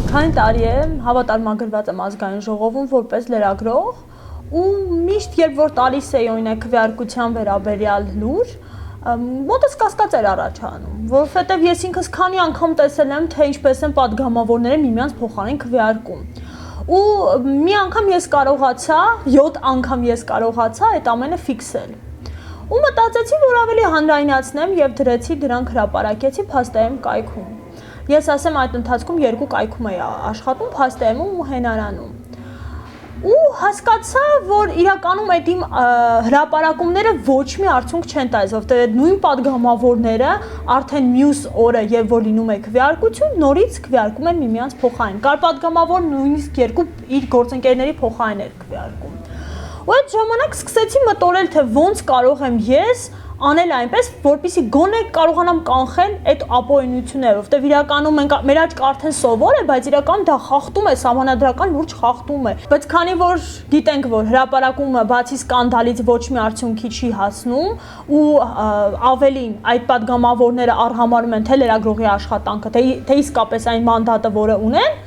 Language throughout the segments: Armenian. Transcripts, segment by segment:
Քանի տարի է հավատարմագրված եմ ազգային ժողովում որպես լրագրող ու միշտ երբ որ տալիս էի օրինակ քվեարկության վերաբերյալ լուր, մոտս կասկած էր առաջանում, որովհետև ես ինքս քանի անգամ տեսել եմ, թե ինչպես են падգամավորները միմյանց փոխարեն քվեարկում։ Ու մի անգամ ես կարողացա, 7 անգամ ես կարողացա այդ ամենը ֆիքսել։ Ու մտածեցի, որ ավելի հանրայնացնեմ եւ դրեցի դրանք հրապարակեցի փաստայեմ կայքում։ Ես ասեմ այդ ընթացքում 2 կայքում էի աշխատում փաստայեմում ու հենարանում։ Ու հասկացա, որ իրականում այդ իմ հրապարակումները ոչ մի արդյունք չեն տալիս, որովհետեւ նույն падգամավորները արդեն մյուս օրը եւ որ լինում է քվեարկություն, նորից քվեարկում են միմյանց փոխարեն։ Կար падգամավոր նույնիսկ 2 իր գործընկերների փոխարեն էր քվեարկում։ Ու այդ ժամանակ սկսեցի մտորել, թե ոնց կարող եմ ես անել այնպես, որպեսզի գոնե կարողանամ կանխել այդ ապօրինությունները, որովհետև իրականում մեր աչք արդեն սովոր է, բայց իրականում դա խախտում է, սահմանադրական լուրջ խախտում է։ Բայց քանի որ գիտենք, որ հրապարակումը բացի սկանդալից ոչ մի արդյունքի չի հասնում ու ավելին այդ падգամավորները արհամարհում են թե լրագրողի աշխատանքը, թե իսկապես այն մանդատը, որը ունեն,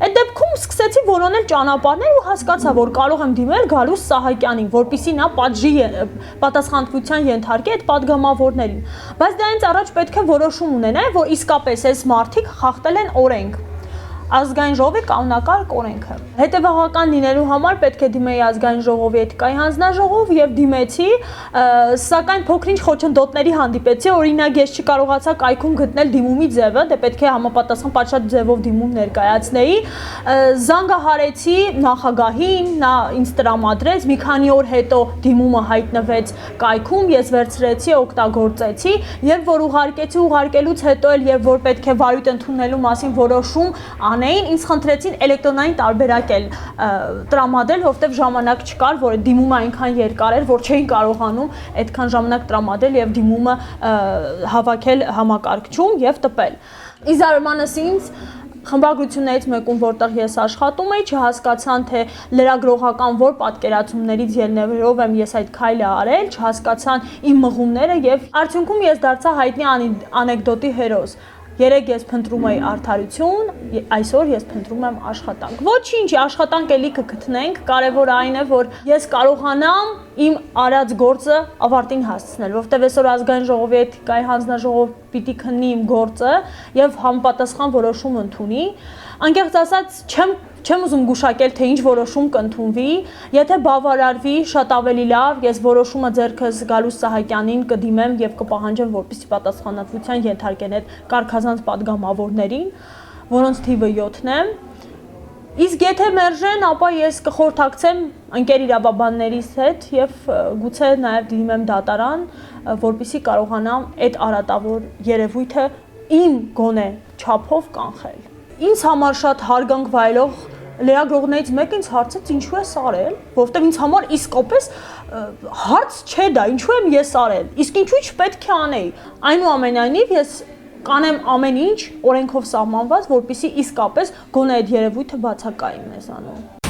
այդ դեպքում սկսեցի որոնել ճանապարհներ ու հասկացա, որ կարող եմ դիմել Գալուս Սահակյանին, որպեսզի նա պատասխանատվության ենթարկի այդ падգամավորներին։ Բայց դրանից առաջ պետք է որոշում ունենալ, որ իսկապես այս մարդիկ խախտել են օրենք։ Ազգային ժողովի կանոնակարգ օրենքը։ Հետևողական լինելու համար պետք է դիմեի ազգային ժողովի էթիկայի հանձնաժողով եւ դիմեցի, սակայն փոքրինչ խոչընդոտների հանդիպեցի, օրինակ ես չկարողացա կայքում գտնել դիմումի ձևը, դե պետք է համապատասխան պատշաճ ձևով դիմում ներկայացնեի, զանգահարեցի նախագահին, նա ինձ տրամադրեց, մի քանի օր հետո դիմումը հայտնվեց կայքում, ես վերցրեցի, օգտագործեցի եւ որ ուղարկելուց հետո էլ եւ որ պետք է վարույթ ընդունելու մասին որոշում ինձ խնդրեցին էլեկտրոնային տարբերակ էլ տրամադրել, որովհետև ժամանակ չկար, որ դիմումը այնքան երկար էր, որ չէին կարողանում այդքան ժամանակ տրամադրել եւ դիմումը հավաքել համակարգչում եւ տպել։ Ի զարմանս ինձ խմբագրություններից մեկում, որտեղ ես աշխատում էի, չհասկացան, թե լրագրողական որ պատկերացումներից ելնելով եմ ես այդ քայլը արել, չհասկացան իմ մղումները եւ արդյունքում ես դարձա հայտնի անեկդոտի հերոս։ Երեկ ես փնտրում էի արդարություն, այսօր ես փնտրում եմ աշխատանք։ Ոչինչ, աշխատանք էլի կգտնենք, կարևորը այն է, որ ես կարողանամ իմ արած գործը ավարտին հասցնել, որովհետև այսօր ազգային ժողովի էթիկայի հանձնաժողով պիտի քննի իմ գործը եւ համապատասխան որոշում ընդունի։ Անկեղծ ասած, չեմ ուզում գուշակել, թե ինչ որոշում կընդունվի, եթե բավարարվի շատ ավելի լավ, ես որոշումը ձեռքս Գալուս Սահակյանին կդիմեմ եւ կպահանջեմ, որպեսզի պատասխանատվության ենթարկեն այդ կարգազանց падգամավորներին, որոնց թիվը 7-ն է։ Իսկ եթե մերժեն, ապա ես կխորհրդակցեմ ընկեր իրավաբաններիս հետ եւ գուցե նաեւ դիմեմ դատարան, որպեսզի կարողանամ այդ արատավոր երևույթը իմ գոնե չափով կանխել։ Ինձ համար շատ հարգանք վայելող լրագրողներից մեկը ինձ հարցեց ինչու ես արել, որովհետև ինձ համար իսկապես հարց չէ դա, ինչու եմ ես արել, իսկ ինչու չպետք է անեի։ Այնուամենայնիվ ես կանեմ ամեն ինչ օրենքով սահմանված, որպեսզի իսկապես գոնե այդ երևույթը բացակայի մեզանում։